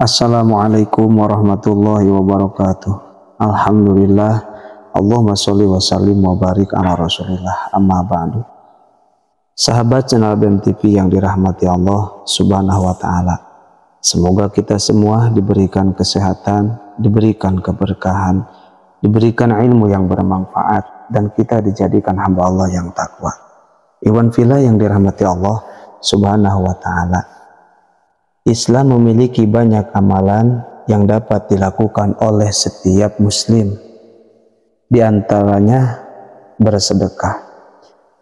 Assalamualaikum warahmatullahi wabarakatuh. Alhamdulillah. Allahumma sholli wa sallim wa barik ala rasulillah. Amma ba'du. Sahabat channel BEM TV yang dirahmati Allah subhanahu wa ta'ala, semoga kita semua diberikan kesehatan, diberikan keberkahan, diberikan ilmu yang bermanfaat, dan kita dijadikan hamba Allah yang takwa. Ikhwan fillah yang dirahmati Allah subhanahu wa ta'ala, Islam memiliki banyak amalan yang dapat dilakukan oleh setiap muslim. Di antaranya bersedekah.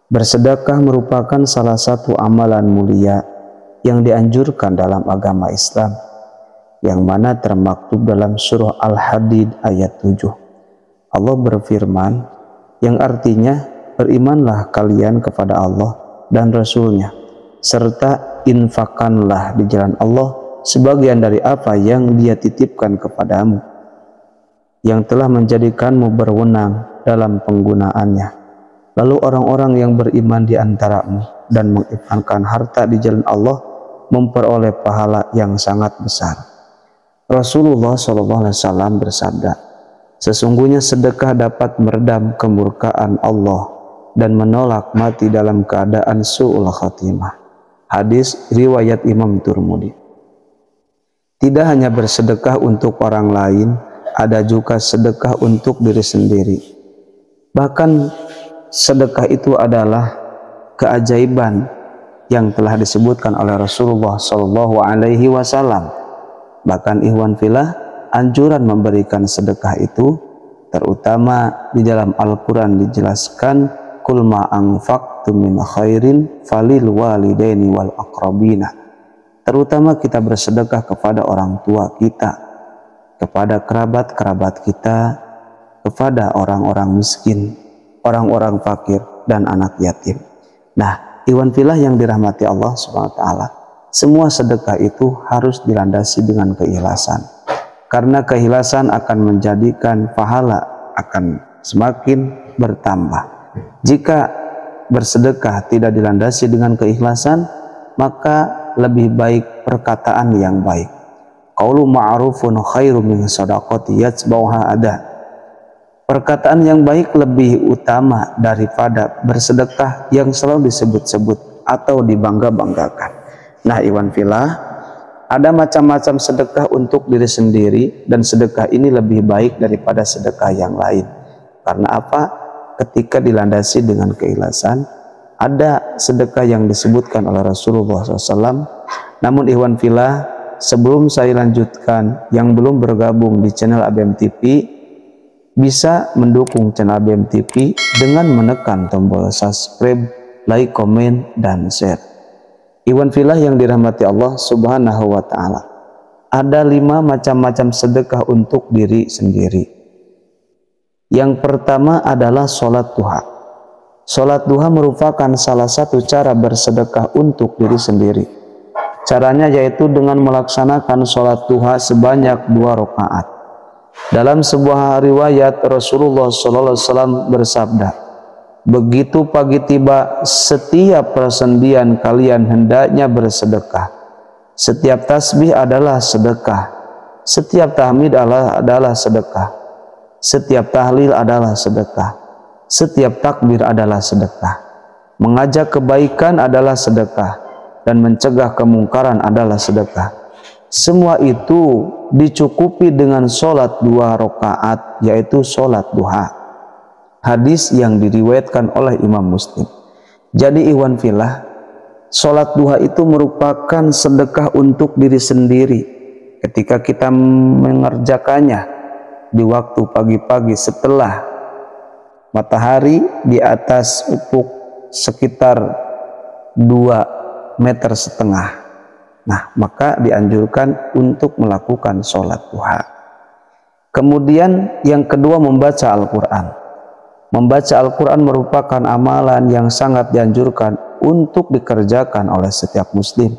Bersedekah merupakan salah satu amalan mulia yang dianjurkan dalam agama Islam, yang mana termaktub dalam surah Al-Hadid ayat 7. Allah berfirman, yang artinya, berimanlah kalian kepada Allah dan Rasul-Nya, serta infakkanlah di jalan Allah sebagian dari apa yang Dia titipkan kepadamu, yang telah menjadikanmu berwenang dalam penggunaannya. Lalu orang-orang yang beriman di antaramu dan menginfakkan harta di jalan Allah memperoleh pahala yang sangat besar. Rasulullah SAW bersabda, sesungguhnya sedekah dapat meredam kemurkaan Allah dan menolak mati dalam keadaan su'ul khatimah. Hadis riwayat Imam Tirmidzi. Tidak hanya bersedekah untuk orang lain, ada juga sedekah untuk diri sendiri. Bahkan sedekah itu adalah keajaiban yang telah disebutkan oleh Rasulullah SAW. Bahkan ikhwan fillah, anjuran memberikan sedekah itu, terutama di dalam Al-Quran dijelaskan, Kul ma anfaqtum min khairin falil walidaini wal aqrabina. Terutama kita bersedekah kepada orang tua kita, kepada kerabat-kerabat kita, kepada orang-orang miskin, orang-orang fakir, dan anak yatim. Nah, ikhwan fillah yang dirahmati Allah Subhanahu wa taala, semua sedekah itu harus dilandasi dengan keikhlasan. Karena keikhlasan akan menjadikan pahala akan semakin bertambah. Jika bersedekah tidak dilandasi dengan keikhlasan, maka lebih baik perkataan yang baik. Qaulu ma'rufun khairum min shadaqati yatsbauha ada. Perkataan yang baik lebih utama daripada bersedekah yang selalu disebut-sebut atau dibangga-banggakan. Nah, ikhwan fillah, ada macam-macam sedekah untuk diri sendiri, dan sedekah ini lebih baik daripada sedekah yang lain. Karena apa? Ketika dilandasi dengan keikhlasan, ada sedekah yang disebutkan oleh Rasulullah SAW. Namun ikhwan fillah, sebelum saya lanjutkan, yang belum bergabung di channel BEM TV bisa mendukung channel BEM TV dengan menekan tombol subscribe, like, komen, dan share. Ikhwan fillah yang dirahmati Allah Subhanahu wa ta'ala, ada 5 macam-macam sedekah untuk diri sendiri. Yang pertama adalah sholat duha. Sholat duha merupakan salah satu cara bersedekah untuk diri sendiri. Caranya yaitu dengan melaksanakan sholat duha sebanyak 2 rakaat. Dalam sebuah riwayat Rasulullah SAW bersabda, begitu pagi tiba, setiap persendian kalian hendaknya bersedekah. Setiap tasbih adalah sedekah. Setiap tahmid adalah sedekah. Setiap tahlil adalah sedekah. Setiap takbir adalah sedekah. Mengajak kebaikan adalah sedekah, dan mencegah kemungkaran adalah sedekah. Semua itu dicukupi dengan sholat 2 rakaat, yaitu sholat duha. Hadis yang diriwayatkan oleh Imam Muslim. Jadi ikhwan fillah, sholat duha itu merupakan sedekah untuk diri sendiri. Ketika kita mengerjakannya di waktu pagi-pagi setelah matahari di atas ufuk sekitar 2,5 meter. Nah, maka dianjurkan untuk melakukan sholat duha. Kemudian yang kedua, membaca Al-Quran. Membaca Al-Quran merupakan amalan yang sangat dianjurkan untuk dikerjakan oleh setiap muslim.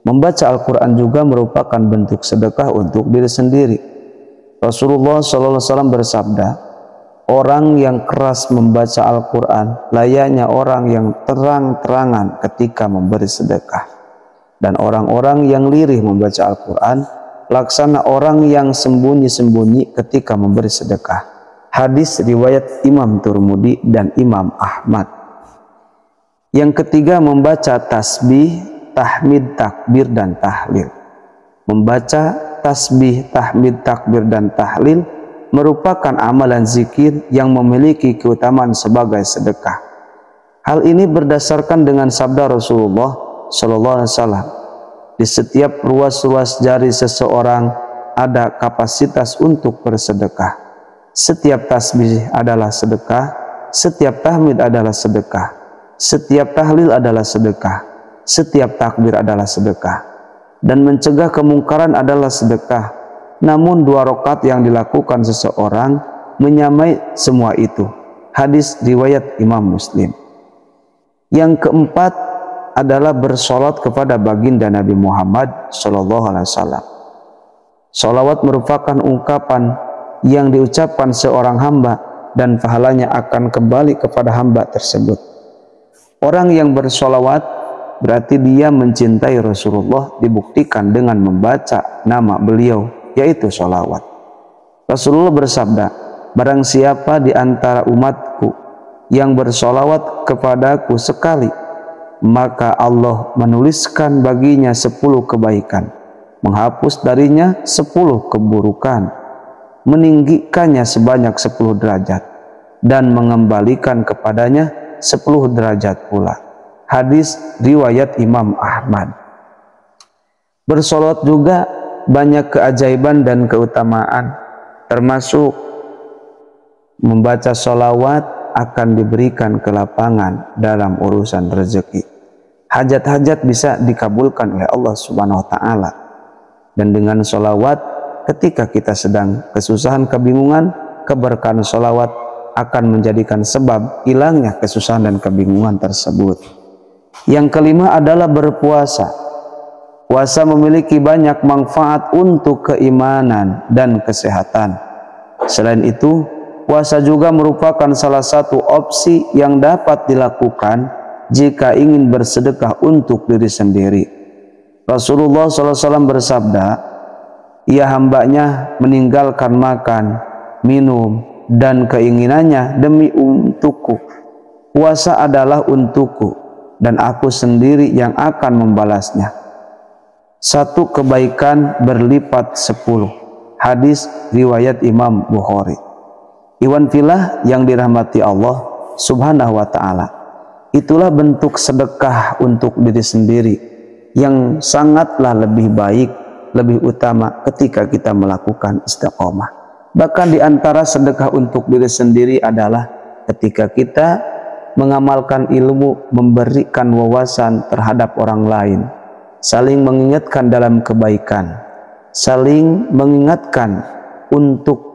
Membaca Al-Quran juga merupakan bentuk sedekah untuk diri sendiri. Rasulullah SAW bersabda, orang yang keras membaca Al-Quran layaknya orang yang terang-terangan ketika memberi sedekah. Dan orang-orang yang lirih membaca Al-Quran laksana orang yang sembunyi-sembunyi ketika memberi sedekah. Hadis riwayat Imam Tirmidzi dan Imam Ahmad. Yang ketiga, membaca tasbih, tahmid, takbir, dan tahlil. Membaca tasbih, tahmid, takbir, dan tahlil merupakan amalan zikir yang memiliki keutamaan sebagai sedekah. Hal ini berdasarkan dengan sabda Rasulullah SAW. Di setiap ruas-ruas jari seseorang ada kapasitas untuk bersedekah. Setiap tasbih adalah sedekah, setiap tahmid adalah sedekah, setiap tahlil adalah sedekah, setiap takbir adalah sedekah, dan mencegah kemungkaran adalah sedekah. Namun 2 rakaat yang dilakukan seseorang menyamai semua itu. Hadis riwayat Imam Muslim. Yang keempat adalah bersolat kepada baginda Nabi Muhammad SAW. Solawat merupakan ungkapan yang diucapkan seorang hamba dan pahalanya akan kembali kepada hamba tersebut. Orang yang bersolawat berarti dia mencintai Rasulullah, dibuktikan dengan membaca nama beliau, yaitu sholawat. Rasulullah bersabda, barang siapa di antara umatku yang bersolawat kepadaku sekali, maka Allah menuliskan baginya 10 kebaikan, menghapus darinya 10 keburukan, meninggikannya sebanyak 10 derajat, dan mengembalikan kepadanya 10 derajat pula. Hadis riwayat Imam Ahmad. Bersolawat juga banyak keajaiban dan keutamaan, termasuk membaca sholawat akan diberikan kelapangan dalam urusan rezeki. Hajat-hajat bisa dikabulkan oleh Allah Subhanahu wa Ta'ala. Dan dengan sholawat, ketika kita sedang kesusahan, kebingungan, keberkahan sholawat akan menjadikan sebab hilangnya kesusahan dan kebingungan tersebut. Yang kelima adalah berpuasa. Puasa memiliki banyak manfaat untuk keimanan dan kesehatan. Selain itu, puasa juga merupakan salah satu opsi yang dapat dilakukan jika ingin bersedekah untuk diri sendiri. Rasulullah SAW bersabda, ia hambanya meninggalkan makan, minum, dan keinginannya demi untukku. Puasa adalah untukku, dan aku sendiri yang akan membalasnya. 1 kebaikan berlipat 10. Hadis riwayat Imam Bukhari. Iwan filah yang dirahmati Allah Subhanahu wa Ta'ala, itulah bentuk sedekah untuk diri sendiri yang sangatlah lebih baik, lebih utama ketika kita melakukan istiqomah. Bahkan di antara sedekah untuk diri sendiri adalah ketika kita mengamalkan ilmu, memberikan wawasan terhadap orang lain, saling mengingatkan dalam kebaikan, saling mengingatkan untuk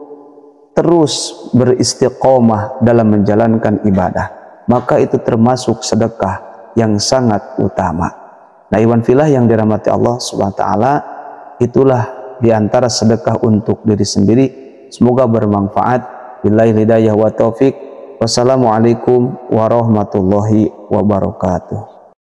terus beristiqomah dalam menjalankan ibadah, maka itu termasuk sedekah yang sangat utama. Nah, iwan filah yang dirahmati Allah Subhanahu wa Ta'ala, itulah diantara sedekah untuk diri sendiri. Semoga bermanfaat. Billahi hidayah wa taufik. Wassalamualaikum warahmatullahi wabarakatuh.